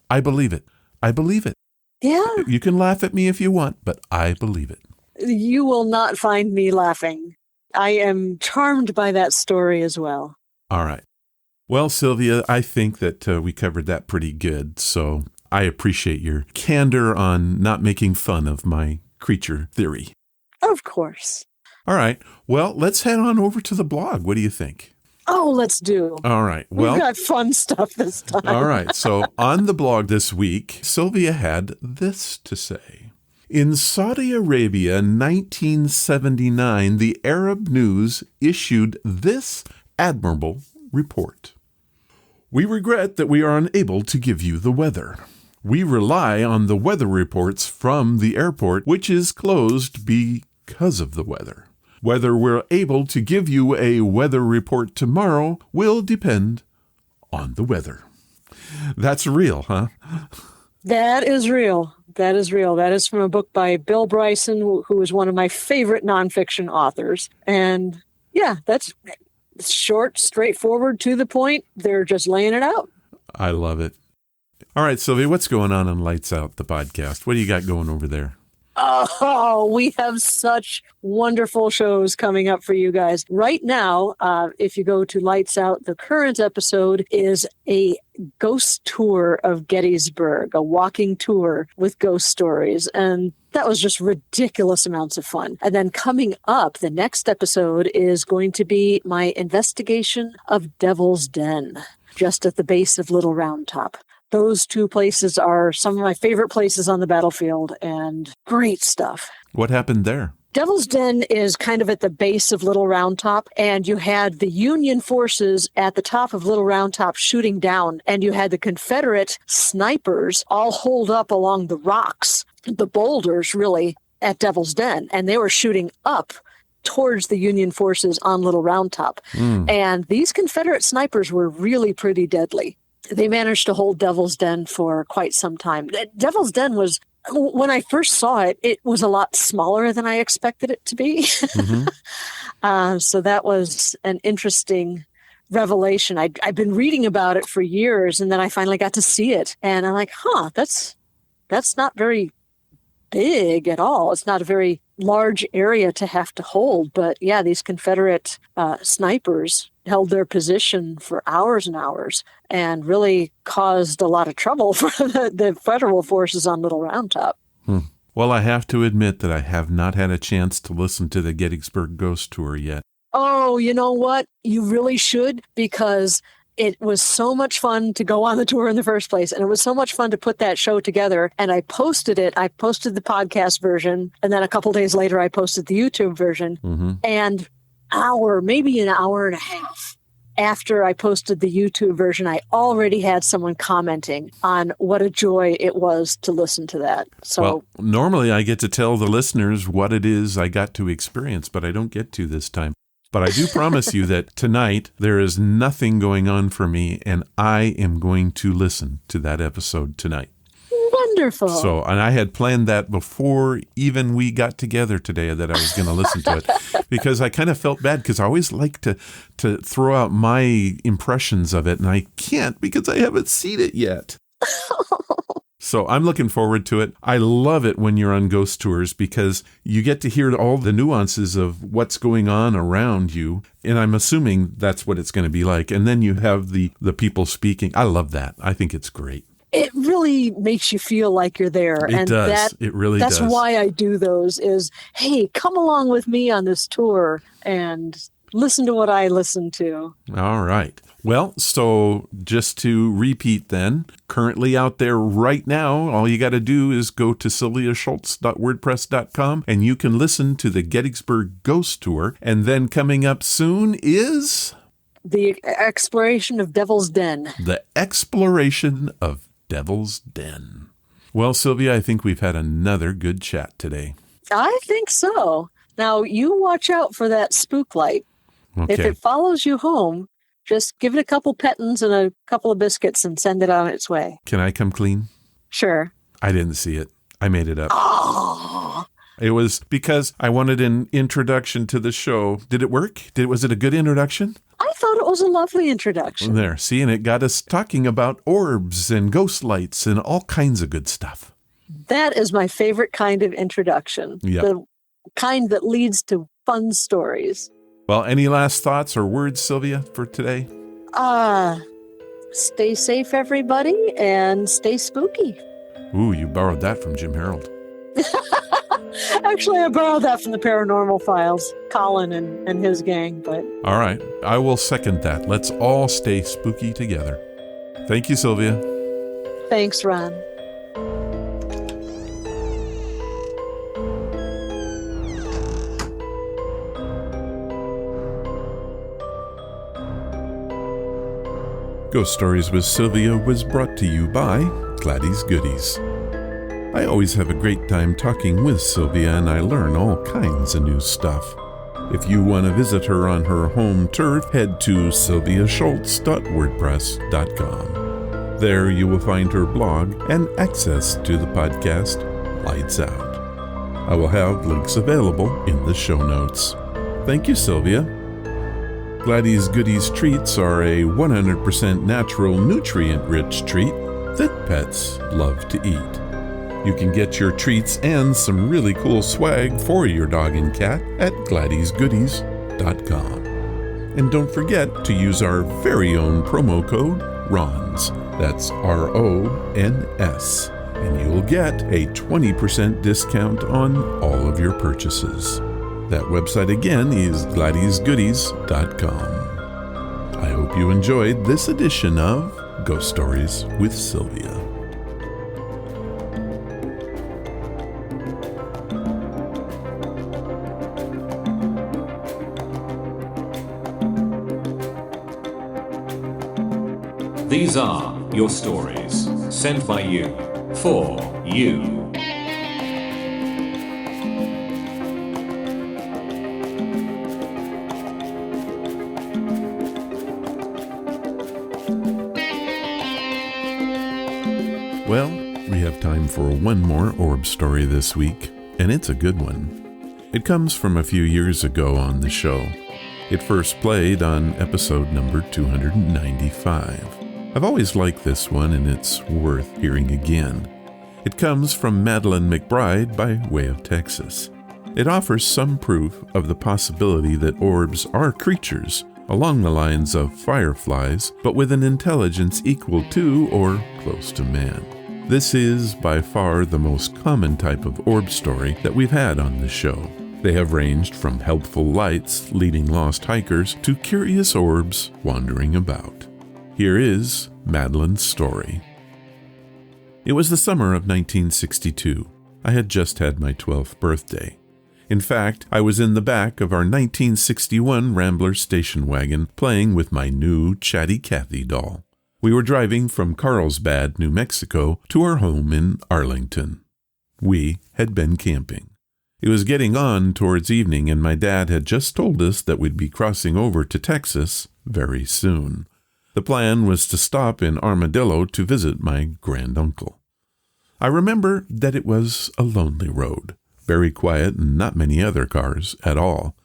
I believe it. I believe it. Yeah. You can laugh at me if you want, but I believe it. You will not find me laughing. I am charmed by that story as well. All right. Well, Sylvia, I think that we covered that pretty good. So I appreciate your candor on not making fun of my creature theory. Of course. All right. Well, let's head on over to the blog. What do you think? Oh, let's do. All right. Well, we've got fun stuff this time. All right. So on the blog this week, Sylvia had this to say. In Saudi Arabia, 1979, the Arab News issued this admirable report. We regret that we are unable to give you the weather. We rely on the weather reports from the airport, which is closed because of the weather. Whether we're able to give you a weather report tomorrow will depend on the weather. That's real, huh? That is real. That is real. That is from a book by Bill Bryson, who is one of my favorite nonfiction authors. And yeah, that's short, straightforward, to the point. They're just laying it out. I love it. All right, Sylvia, what's going on Lights Out, the podcast? What do you got going over there? Oh, we have such wonderful shows coming up for you guys. Right now, if you go to Lights Out, the current episode is a ghost tour of Gettysburg, a walking tour with ghost stories. And that was just ridiculous amounts of fun. And then coming up, the next episode is going to be my investigation of Devil's Den, just at the base of Little Round Top. Those two places are some of my favorite places on the battlefield, and great stuff. What happened there? Devil's Den is kind of at the base of Little Round Top, and you had the Union forces at the top of Little Round Top shooting down, and you had the Confederate snipers all holed up along the rocks, the boulders really, at Devil's Den, and they were shooting up towards the Union forces on Little Round Top. And these Confederate snipers were really pretty deadly. They managed to hold Devil's Den for quite some time. Devil's Den was, when I first saw it, it was a lot smaller than I expected it to be. So that was an interesting revelation. I've been reading about it for years, and then I finally got to see it. And I'm like, that's not very big at all. It's not a very large area to have to hold. But yeah, these Confederate snipers held their position for hours and hours and really caused a lot of trouble for the federal forces on Little Round Top. Well, I have to admit that I have not had a chance to listen to the Gettysburg Ghost Tour yet. Oh, you know what? You really should, because it was so much fun to go on the tour in the first place. And it was so much fun to put that show together. And I posted it. I posted the podcast version. And then a couple days later, I posted the YouTube version. And maybe an hour and a half after I posted the YouTube version, I already had someone commenting on what a joy it was to listen to that. So, well, normally I get to tell the listeners what it is I got to experience, but I don't get to this time. But I do promise you that tonight there is nothing going on for me, and I am going to listen to that episode tonight. Wonderful. So, and I had planned that before even we got together today that I was going to listen to it because I kind of felt bad because I always like to throw out my impressions of it, and I can't because I haven't seen it yet. So I'm looking forward to it. I love it when you're on ghost tours because you get to hear all the nuances of what's going on around you. And I'm assuming that's what it's going to be like. And then you have the people speaking. I love that. I think it's great. It really makes you feel like you're there. It does. It really does. That's why I do those is, hey, come along with me on this tour and listen to what I listen to. All right. Well, so just to repeat then, currently out there right now, all you got to do is go to sylviashults.wordpress.com and you can listen to the Gettysburg Ghost Tour. And then coming up soon is... The Exploration of Devil's Den. The Exploration of Devil's Den. Well, Sylvia, I think we've had another good chat today. I think so. Now, you watch out for that spook light. Okay. If it follows you home, just give it a couple pettins and a couple of biscuits and send it on its way. Can I come clean? Sure. I didn't see it. I made it up. Oh. It was because I wanted an introduction to the show. Did it work? Was it a good introduction? I thought it was a lovely introduction. There, see, and it got us talking about orbs and ghost lights and all kinds of good stuff. That is my favorite kind of introduction. Yep. The kind that leads to fun stories. Well, any last thoughts or words, Sylvia, for today? Stay safe, everybody, and stay spooky. Ooh, you borrowed that from Jim Harold. Actually, I borrowed that from the Paranormal Files, Colin and his gang, but... All right, I will second that. Let's all stay spooky together. Thank you, Sylvia. Thanks, Ron. Ghost Stories with Sylvia was brought to you by Gladys Goodies. I always have a great time talking with Sylvia, and I learn all kinds of new stuff. If you want to visit her on her home turf, head to sylviashults.wordpress.com. There you will find her blog and access to the podcast Lights Out. I will have links available in the show notes. Thank you, Sylvia. Gladys Goodies treats are a 100% natural, nutrient-rich treat that pets love to eat. You can get your treats and some really cool swag for your dog and cat at GladysGoodies.com. And don't forget to use our very own promo code RONS. That's RONS. And you'll get a 20% discount on all of your purchases. That website again is GladysGoodies.com. I hope you enjoyed this edition of Ghost Stories with Sylvia. These are your stories, sent by you, for you. Well, we have time for one more orb story this week, and it's a good one. It comes from a few years ago on the show. It first played on episode number 295. I've always liked this one, and it's worth hearing again. It comes from Madeline McBride by way of Texas. It offers some proof of the possibility that orbs are creatures along the lines of fireflies, but with an intelligence equal to or close to man. This is by far the most common type of orb story that we've had on the show. They have ranged from helpful lights leading lost hikers to curious orbs wandering about. Here is Madeline's story. It was the summer of 1962. I had just had my 12th birthday. In fact, I was in the back of our 1961 Rambler station wagon playing with my new Chatty Cathy doll. We were driving from Carlsbad, New Mexico, to our home in Arlington. We had been camping. It was getting on towards evening, and my dad had just told us that we'd be crossing over to Texas very soon. The plan was to stop in Armadillo to visit my granduncle. I remember that it was a lonely road, very quiet and not many other cars at all.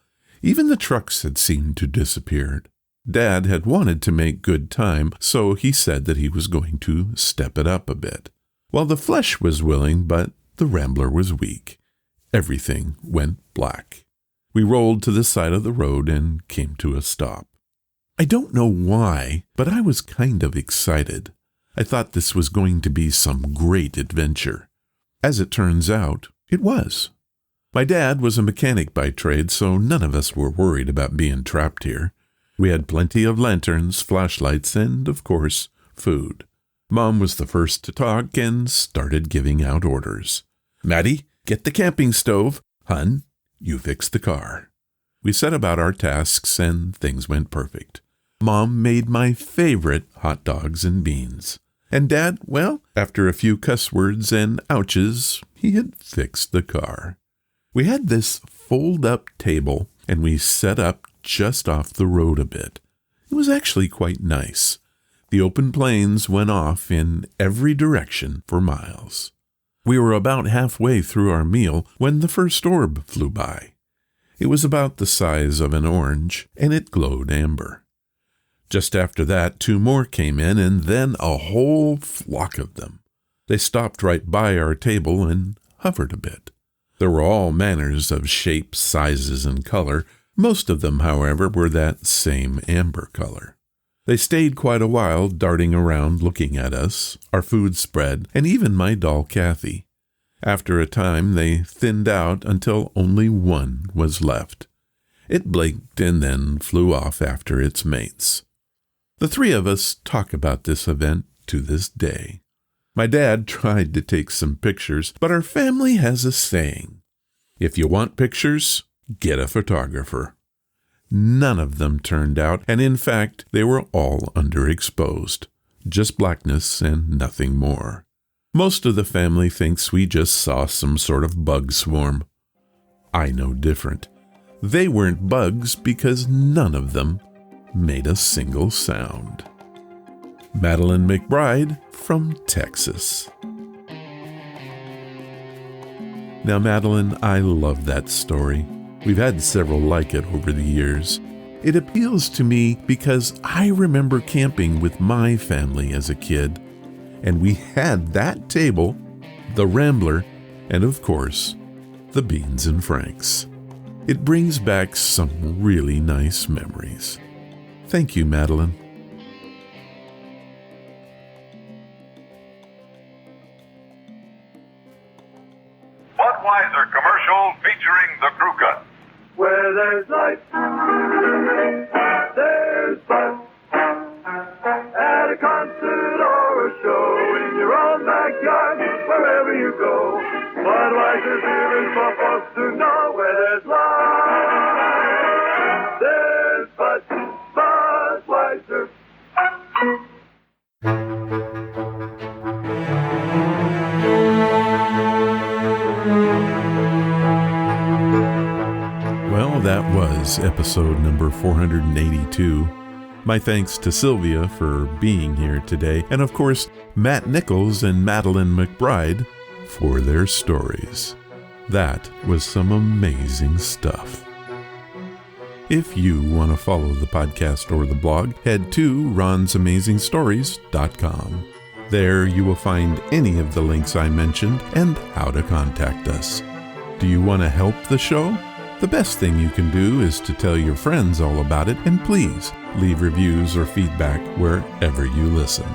Even the trucks had seemed to disappeared. Dad had wanted to make good time, so he said that he was going to step it up a bit. Well, the flesh was willing, but the Rambler was weak. Everything went black. We rolled to the side of the road and came to a stop. I don't know why, but I was kind of excited. I thought this was going to be some great adventure. As it turns out, it was. My dad was a mechanic by trade, so none of us were worried about being trapped here. We had plenty of lanterns, flashlights, and, of course, food. Mom was the first to talk and started giving out orders. "Maddie, get the camping stove. Hun, you fix the car." We set about our tasks, and things went perfect. Mom made my favorite hot dogs and beans. And Dad, well, after a few cuss words and ouches, he had fixed the car. We had this fold-up table, and we set up just off the road a bit. It was actually quite nice. The open plains went off in every direction for miles. We were about halfway through our meal when the first orb flew by. It was about the size of an orange, and it glowed amber. Just after that, 2 more came in, and then a whole flock of them. They stopped right by our table and hovered a bit. There were all manners of shapes, sizes, and color. Most of them, however, were that same amber color. They stayed quite a while, darting around, looking at us, our food spread, and even my doll Kathy. After a time, they thinned out until only one was left. It blinked and then flew off after its mates. The 3 of us talk about this event to this day. My dad tried to take some pictures, but our family has a saying: if you want pictures, get a photographer. None of them turned out, and in fact, they were all underexposed. Just blackness and nothing more. Most of the family thinks we just saw some sort of bug swarm. I know different. They weren't bugs because none of them made a single sound. Madeline McBride from Texas. Now, Madeline, I love that story. We've had several like it over the years. It appeals to me because I remember camping with my family as a kid, and we had that table, the Rambler, and of course, the Beans and Franks. It brings back some really nice memories. Thank you, Madeline. Budweiser commercial featuring the Crew Cut. Where there's life, there's Bud. At a concert or a show, in your own backyard, wherever you go. Budweiser's here is for folks to know. Where there's life, there's Bud. Budweiser. Well, that was episode number 482. My thanks to Sylvia for being here today, and of course, Matt Nichols and Madeline McBride for their stories. That was some amazing stuff. If you want to follow the podcast or the blog, head to ronsamazingstories.com. There you will find any of the links I mentioned and how to contact us. Do you want to help the show? The best thing you can do is to tell your friends all about it, and please leave reviews or feedback wherever you listen.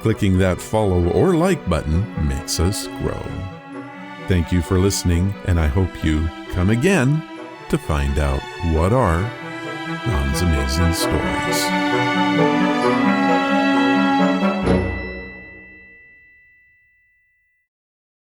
Clicking that follow or like button makes us grow. Thank you for listening, and I hope you come again to find out what are Ron's Amazing Stories.